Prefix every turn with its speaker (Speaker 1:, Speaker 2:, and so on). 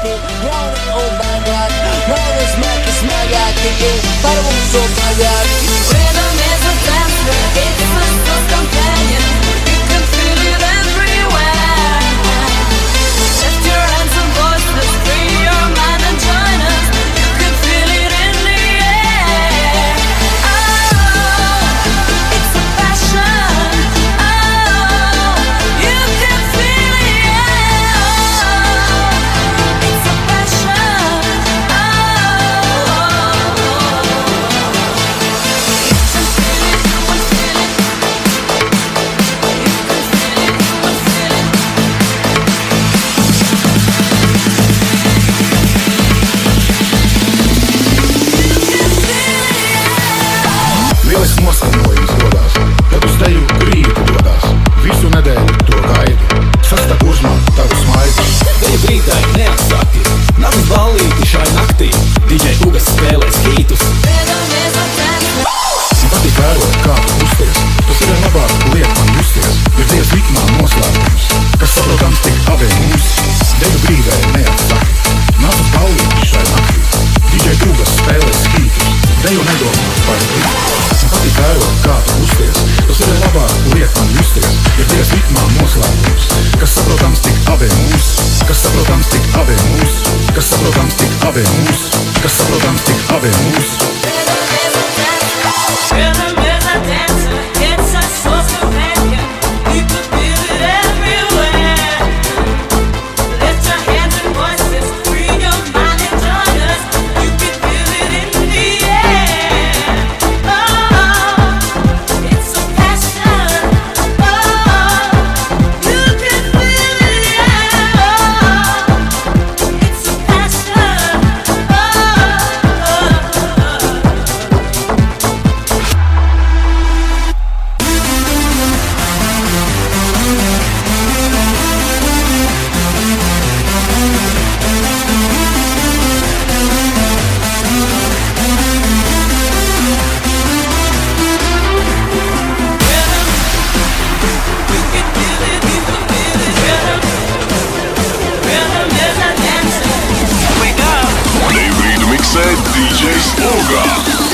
Speaker 1: Mati, Brownie obagat, nowy smak i smaga Kiki, parą sobagat.
Speaker 2: Rhythm is a dancer, it's a close companion. You can feel it everywhere. Lift your hands and voices, free your mind and join us. You can feel it in the air. Oh, it's a passion. Oh, you can feel it. Oh, it's a passion.
Speaker 3: Lielisks noskaņojums rodās, kad uz teju rītu dodās. Visu nedēļu to gaidu, sastapu uzman tavu smaidu.
Speaker 4: Teju brīdai neatsaki, nāc uz ballīti šai naktī. DJ Ugas spēlēs hītus.
Speaker 2: Rhythm is a dancer.
Speaker 3: Man patīk vērot, kā tu uzties. Tas ir labāk liek man justies. Ir Dievs ritmā noslēpums, kas saprotams tik abiem mums. Teju brīdai neatsaki, nāc uz ballīti šai naktī. DJ Ugas spēlēs hītus. Teju nedomā par rītu. Man patīk vērot, kā tu uzties. Tas ir labāk liek man justies. Ir Dievs ritmā noslēpums, kas saprotams tik abiem mums. Kas saprotams tik abiem mums. Kas saprotams tik abiem mums. Kas saprotams tik abiem mums.
Speaker 2: Rhythm is a dancer, it's a soul companion. You can feel it everywhere. Lift your hands and voices, free your mind and join us. You can feel it in the air. Oh, it's a passion. Oh, you can feel it. Oh, it's a passion.
Speaker 5: Daily mixer DJ Spoga.